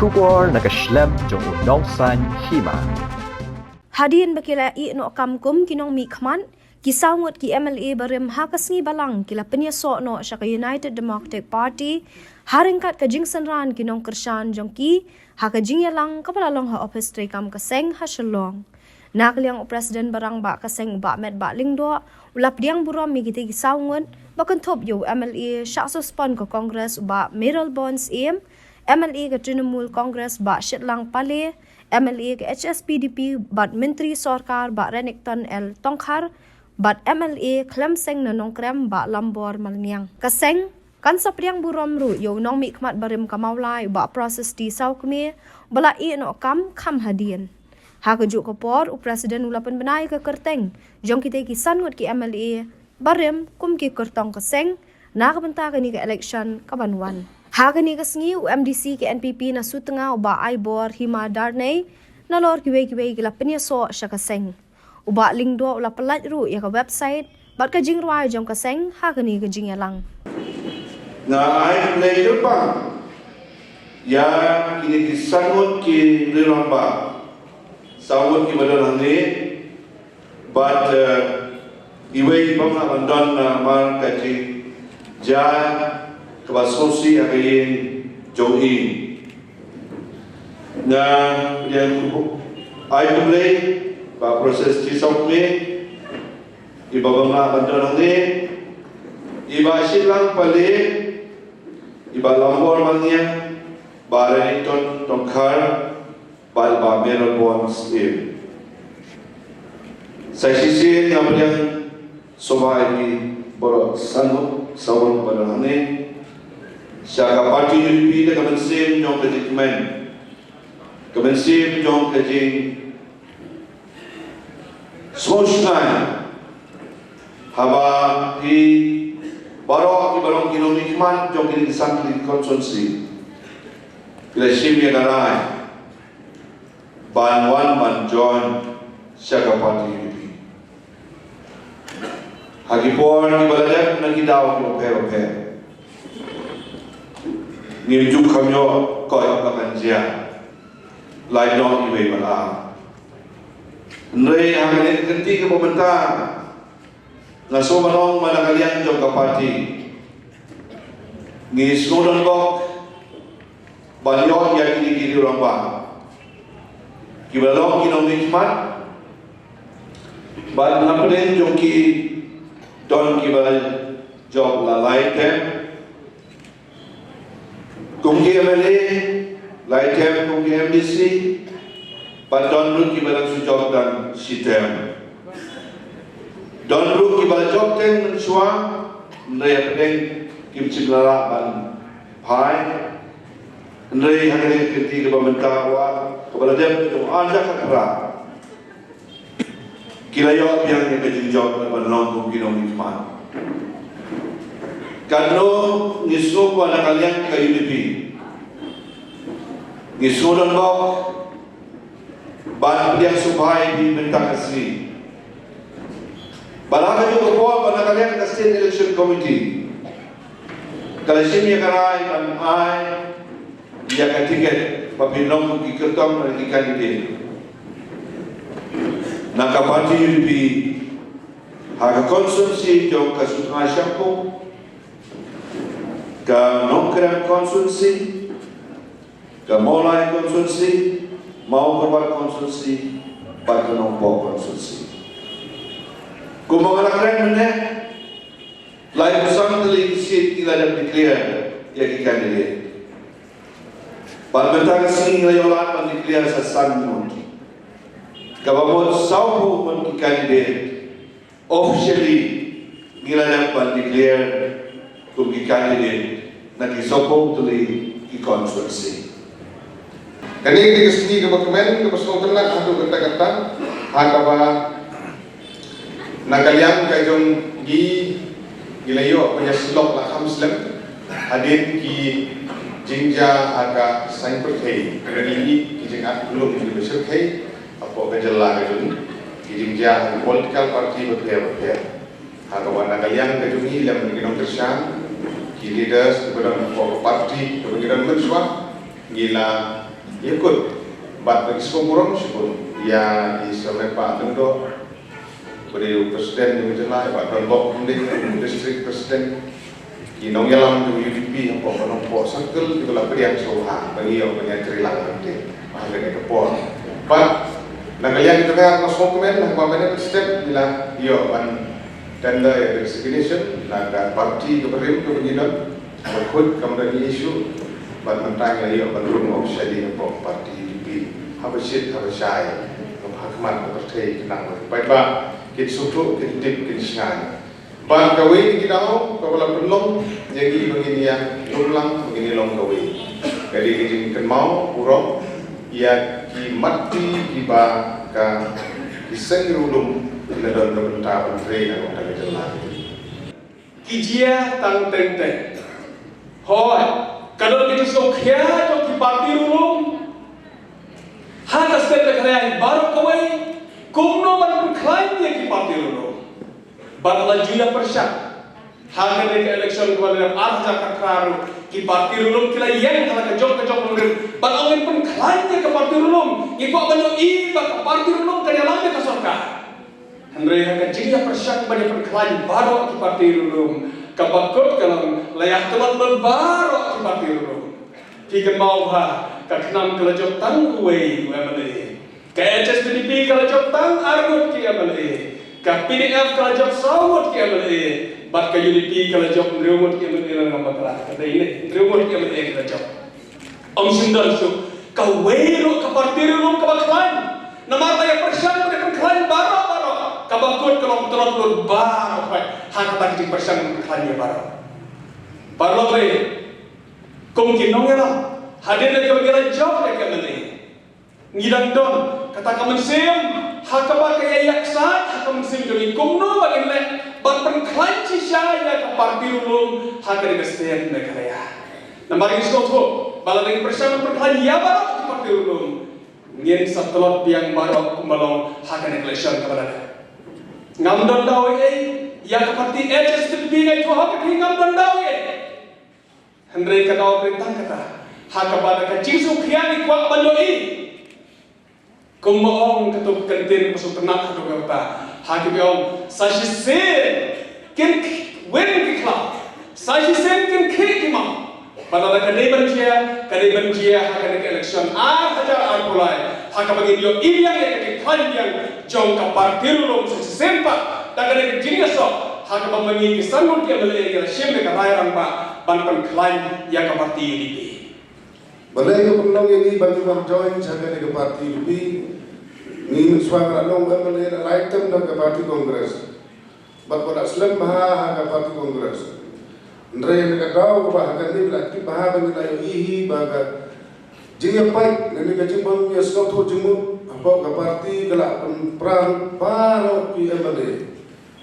Shubor nakaslem jong unongsan hima. Hadin bakila I no kamkum kinong mi khman kisawngot ki MLA barem hakasngi balang kila penyaso no sya ka United Democratic Party haringkat ka jingsan ran kinong kershan jongki haka jingyalang kapalalong ha office tray kam kaseng ha shalong nakliang presiden barang ba kaseng ba met ba lingdo ulap diang buram mi giti kisawngot bakan top yo MLA sya suspend ko Congress ba Meryl Bonds MLA ka Trinamool Congress ba shitlang pale MLA ke HSPDP bat Menteri Sorkar ba Renekton L Tongkhar bat MLA Klemseng na nongkrem ba Lambor Malniang kaseng kan sapriang burom ru yo nong mi khmat barim kamaulai ba proses di saukme bala I no kam hadien ha keju ko por u presiden ulapan benai ke kerteng jong kita kisan ngot ki MLA barim kum ki kertong kaseng na kabenta ni ke election kabanwan Hagani kasngi UMDC ke NPP na sutenga uba Aibor Hima Darnay na lor kiwe kila penyaso sya kaseng. Uba lingdo ula pelat ru ya ka website bat ka jingruai jong kaseng hagani ka jingyalang. Na ay player pa ya kini kisangot ki liramba sawot ki badalang ni but iwe ibang na bandon na mar kaji ja kabasosi agayin jongin na yang ay tuloy ba proses di saukme ibabang na bandon ni iba silang pali iba Lambor Malniang ba Renekton Tongkhar ba Meryl Bonds sa sisi yang soba ini borok sanggup sawon bandon ni Syaga parti UDP na kemensim jong kejikmen kemensim jong kejing sosnai haba hi barok ibarong kinomikman jong kini disangkli konsumsi bila simya garai banwan banjon syaga parti UDP hagipor ibaladek na kidaw oper Niljuk kamyo koy bakanjia lai dong iwe bala Nrei hangane kenti ke pemerintah ngaso manong manakalian jong kapati ngi snodon gok balyo ya kini orang ba kibalong kinong nikmat bal napren jong ki don kibal job la laite Kungki MLA, Laitem Kungki MDC, Padon Ruk Kibalang Sujok dan Sitem. Don Ruk Kibalang Jokten Mensua, Nrei Pedeng Kim Ciplara Ban Pai, Nrei Hangane Kenti Kepemerintah Awak, Kepala Dem Kejung Anja Kakara. Kilayok yang kejunjok dan Nong Kungki Nong Nikmat. Kano ngisno ko na kalian ka UDP ngisno don bok ban dia subhay di bentang asli balaga jo ko pa na kalian ka state election committee kalasim ya karai ban ai dia ka tiket papinong ki kertong na di candidate na ka parti UDP ha konsumsi jo ka sutra syampo ka nongkrem konsumsi, ka molai konsumsi, mau kebar konsumsi, pada nombor konsumsi. Kumpulan keren mana? Lain bersama telik sit kita dapat declare ya kita ni. Parliamentar sini layolat pun declare sasan mungkin. Kababot saupu pun candidate officially kita dapat declare kung candidate na kisopong tuloy i-constituency. Kani di kesini kemen kepasukan lah untuk kata-kata hakawa nakaliang kajong gilayo penyaslok lah hamslam hadin ki jingja aga sainpert hei kadini ki jingat belum di besar hei apa kajalla kajong ki jingja political party berpihak hakawa nakaliang kajong hilang menginong kersan ki leaders kepada parti kemudian mensua gila ikut bat bagi sekumpulan sebelum ya Israel Pak Tendo beri presiden yang jelas Pak Donbok kemudian distrik presiden inong yalam di UDP apa menempok circle itu lah beri yang soha bagi yang punya cerita nanti mahal ke kepon Pak nagalian itu kan mas komen lah komen step bila iyo ban tanda ya resignation naga parti keberim kebencian berikut kemudian isu ban mentang iyo ban rumah jadi apa parti UDP habasit habasai hakmat bertei kenang baik Pak kita suruh kita tip kita sengai ban kawin kita tahu kalau belum jadi begini yang ulang begini long kawin jadi kita mau urang ya ki mati iba ka iseng rulum ina don bentar menteri na kota kejelah kijia tang teng teng hoi kadon kita sokya to ki parti rulum hana step kaya baru kawai kumno ban klaim ye ki parti rulum ban lajuya persyak hana de election kepada arja kakraru ki parti rulum kila yang kala kejok mengen ban angin pun klaim ye ki parti rulum ibu banyo i ba parti rulum kaya lambe ka sorka Andre haka jiya persyak banyak perklaim baru ki parti rulum kapakut kalam layah telat baru ki parti rulum ki mau ha ka knam kala jok tang kuwe wemale ka HSPDP kala jok tang argut ki amale ka PDF kala jok sawut ki amale bat ka UDP kala jok nrumut ki amale nang bakala kada ini nrumut ki amale kala jok om sindal su ka wero ka parti rulum ka baklan namar layah persyak pada perklaim baru kabakut kalau terlalu baru hak tak di persen hanya baru bre kongkin nongela hadir lagi bagaimana job lagi mana ngidang don kata kamu sim hak pakai yaksa hak kamu sim jadi kumno bagaimana bat perklaim cisya ya ke parti ulum hak dari bestian mereka ya nampak ini semua bala dengan persen perklaim ya baru di parti ulum ngin setelah yang baru kumbalong hak dari election kepada ngamdon dawe ya seperti HSPDP ngai tu hak ni ngamdon dawe Henry kata perintah kata hak kepada kecil sukhiani kuat banjoi kumong ketuk kentin pasuk tenak hak kata hak biom sasisen kin wen kikla sasisen kin kikima pada kadai banjia hak ada election hajar arpulai hak bagi dia yang yang jong ka parti rulum sempat tak ada jenis so hak membagi kesanut dia melai ke sembe ka rayang pa ban klaim ya ka parti UDP balai ko penong ini bagi bang join jaga ke parti UDP ni suara long melai item dah ke parti kongres bat pada Islam bah ka parti kongres ndre ka tahu bah ka ni lagi bah bagi la ihi baga jinga pai ni ka jimbang ya skot ho jimut apa parti gelak perang baru PMLA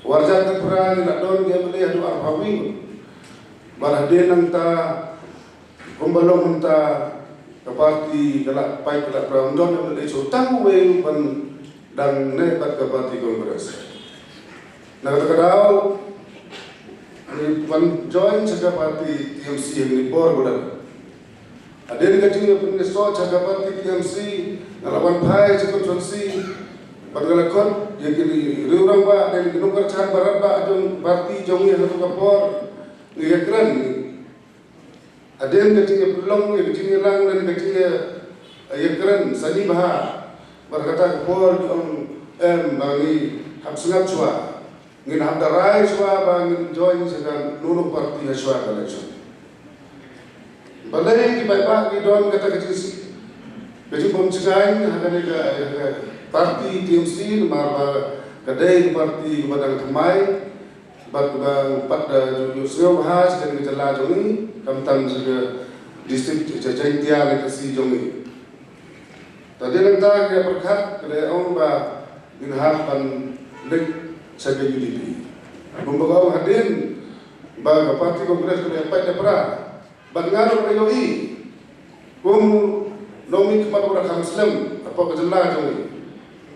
warga perang gelak don PMLA adu arhawi malah dia nang ta pembalong ta ke parti gelak pai gelak perang don PMLA so tahu we ban dan nebat ke parti kongres nak kata ni ban join jaga parti TMC yang ni bor bulan ada ni kacing pengeso jaga parti TMC ngalawan pai cakap sonsi padahal kon yang kini riurang ba dan ginukar chan barat ba jong parti jong yang satu kapor ngekran ada yang kecil pelong yang kecil lang dan kecil ngekran sani bah berkata kapor jong bangi hab sengap cua ngin hab darai cua bangin join sedang nunu parti cua election balai di baik di don kata kecil Jadi pemcikai akan ada parti TMC nama kedai parti Badang Kemai bang pada Yusuf Has dan Kejelah Jongi kamtan juga distrik Jajain Tia Lekasi Jongi. Tadi nanti dia berkat kedai orang bah inhapan lek sebagai UDP. Membawa hadir bang parti kongres kedai Pai Depra bangaruh POI nomi kepada orang Muslim apa kejelah jong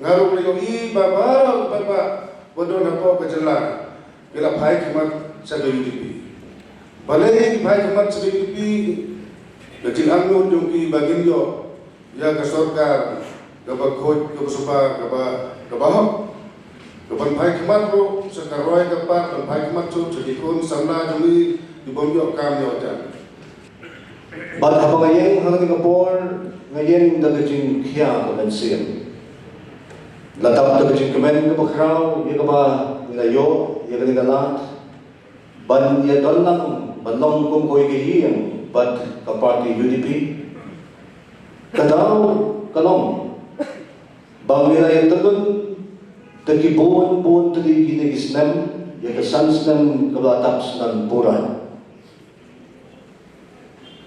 ngaruh beliau baba baba bodon apa kejelah bila baik kemat sebagai UDP balai baik kemat sebagai UDP kecil anu jong bagin yo ya ke sorkar, ke bakut, ke besupa, ke bahok, ke panpai kemat ro, sekaroi ke par, panpai kemat tu, jadi kun samla jumi di bombyok kami ojan. But habang ngayon hanggang Singapore, ngayon dagajing kya ko nansiyan. Latap dagajing kemen ke bakraw, ya ka ba nilayo, ya ka nilalat, ban ya dalang, banlong kong ko'y kahiyang, but kapati UDP, kadaw, kalong, bang nilayan tagun, tagibon tali ginigisnem, ya kasansnem kabataps ng puran.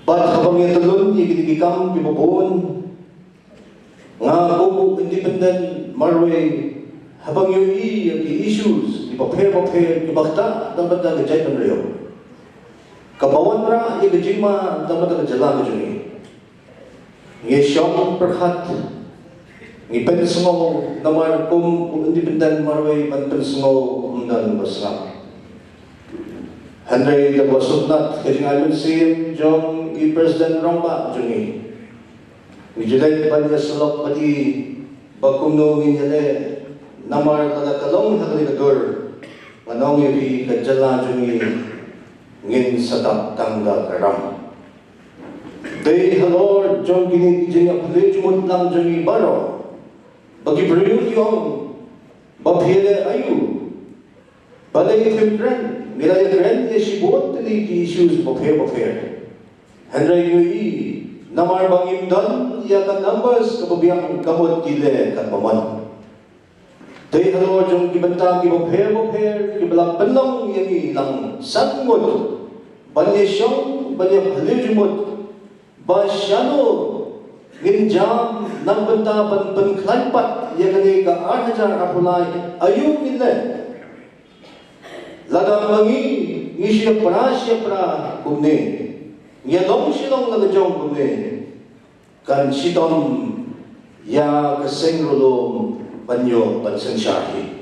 But habang yung talon, ikinigikam, pibubuon, nga bubu independent marway, habang yung issues, ipapair, ibakta, dapat na gajay ng rayo. Kabawan ra, igajima, dapat na gajala gajuni. Nga siyang perhat, ngipensmo, namar kung independent marway, panpensmo, umdan basra. Henry the Wasutnat, kasi nga si John President Romba, Jungi. Nijulay pa niya sulok pati bagkuno niya namar talakalong hakaligador. Manong yung kajala Jungi ngin sa tangga karam. Day halor, John Ginigijing apelidjumot lang Jungi baro. Bagi beriyot yung babhile ayu. Balay Fibran. Nilaya kren ya sibot tali ki issues bopher. Henry Yui namar bangim dan ya kan numbers kababiyang kamot kile kan paman. Day halo jong kibenta ki bopher ki balang penong yang ilang sangot banya syong banya halujumot basyano ginjam nang benta pan klanpat ya kani ka 8,000 apulay ayun nila. Lagang mangi, siya pra kumne. Ngedong silong nagajong kumne. Kan sitom ya kaseng rulong banyo pansensyahi.